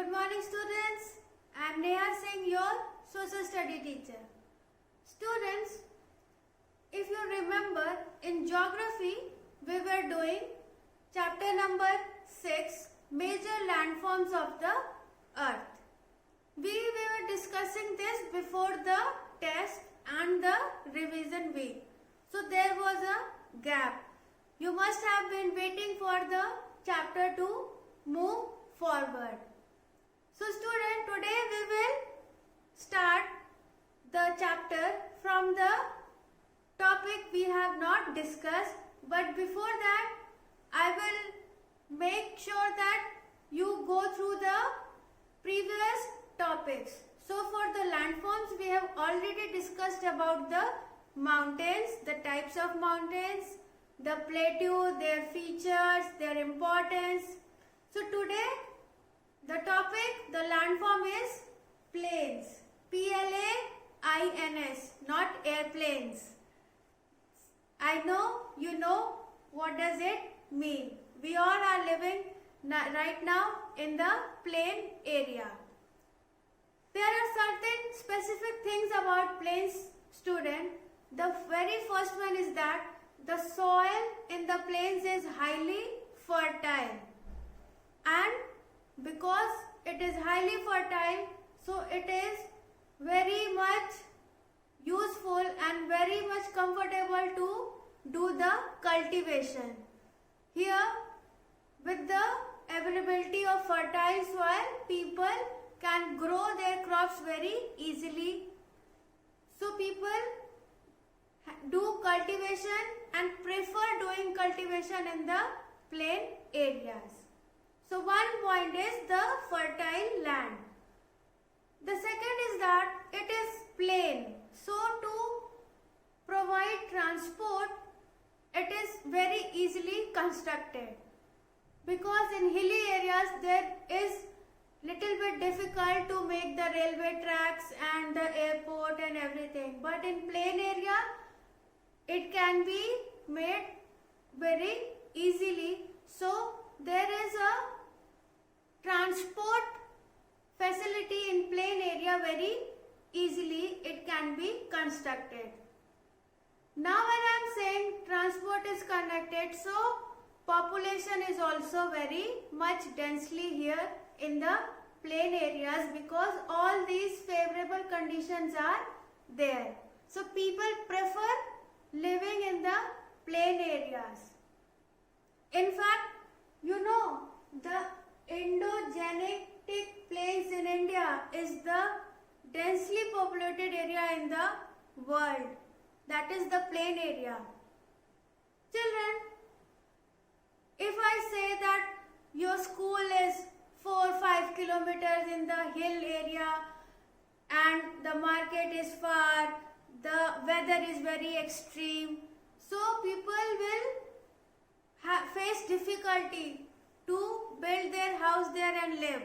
Good morning students. I am Neha Singh, your social study teacher. Students, if you remember in geography we were doing chapter number 6, major landforms of the earth. We were discussing this before the test and the revision week. So there was a gap. You must have been waiting for the chapter to move forward. So student, today we will start the chapter from the topic we have not discussed, but before that I will make sure that you go through the previous topics. So for the landforms we have already discussed about the mountains, the types of mountains, the plateau, their features, their importance. So today the topic, the landform is plains. P-L-A-I-N-S, not airplanes. I know you know what does it mean. We all are living right now in the plain area. There are certain specific things about plains, student. The very first one is that the soil in the plains is highly fertile, and because it is highly fertile, so it is very much useful and very much comfortable to do the cultivation. Here, with the availability of fertile soil, people can grow their crops very easily. So people do cultivation and prefer doing cultivation in the plain areas. So one point is the fertile land. The second is that it is plain. So to provide transport, it is very easily constructed. Because in hilly areas there is little bit difficult to make the railway tracks and the airport and everything. But in plain area, it can be made very easily. So there is a transport facility in plain area, very easily it can be constructed. Now when I am saying transport is connected, so population is also very much densely here in the plain areas, because all these favorable conditions are there. So people prefer living in the plain areas. In fact, you know, the Indo-Gangetic plains in India is the densely populated area in the world. That is the plain area. Children, if I say that your school is 4-5 kilometers in the hill area and the market is far, the weather is very extreme, so people will face difficulty to build their house there and live.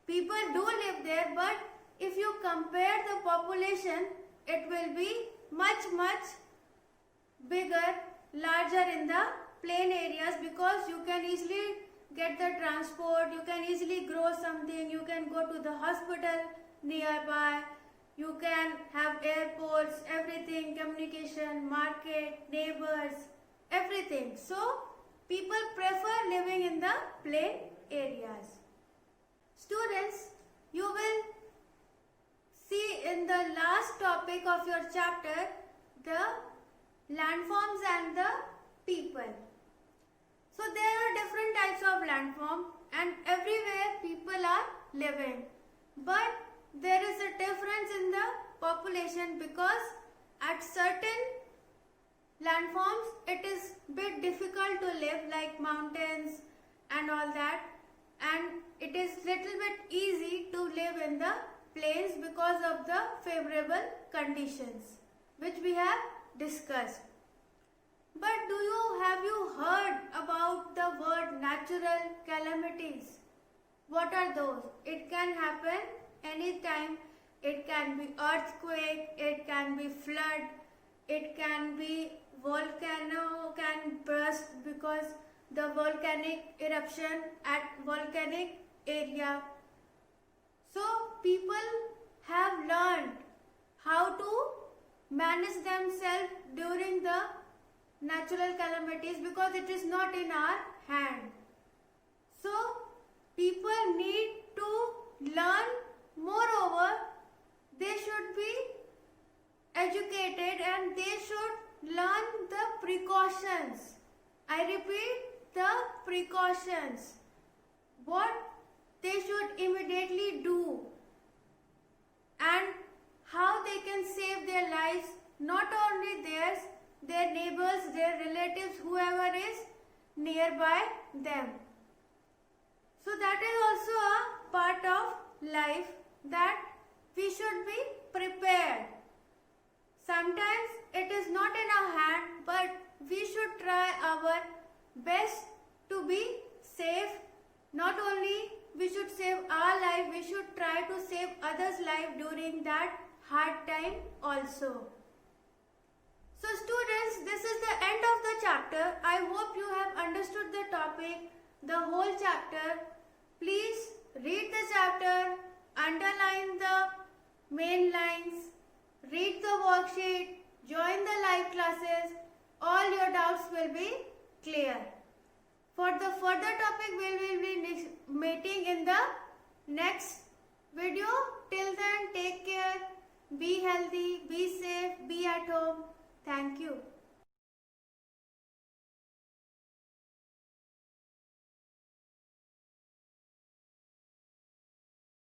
People do live there, but if you compare the population, it will be much bigger, larger in the plain areas, because you can easily get the transport, you can easily grow something, you can go to the hospital nearby, you can have airports, everything, communication, market, neighbors, everything. So people prefer living in the plain areas. Students, you will see in the last topic of your chapter the landforms and the people. So there are different types of landform and everywhere people are living. But there is a difference in the population, because at certain landforms it is bit difficult to live, like mountains and all that, and it is little bit easy to live in the plains because of the favorable conditions which we have discussed. But have you heard about the word natural calamities? What are those? It can happen anytime. It can be earthquake, it can be flood, it can be volcano can burst because the volcanic eruption at volcanic area, So people have learned how to manage themselves during the natural calamities because it is not in our hand. So people need to learn. Moreover, they should be educated and they should learn the precautions. I repeat, the precautions. What they should immediately do and how they can save their lives, not only theirs, their neighbors, their relatives, whoever is nearby them. So that is also a part of life that we should be prepared. Sometimes it is not in our hand, but we should try our best to be safe. Not only we should save our life, we should try to save others' life during that hard time also. So students, this is the end of the chapter. I hope you have understood the topic, the whole chapter. Please read the chapter, underline the main lines, read the worksheet, join the live classes. All your doubts will be clear. For the further topic, we will be meeting in the next video. Till then, take care, be healthy, be safe, be at home. Thank you.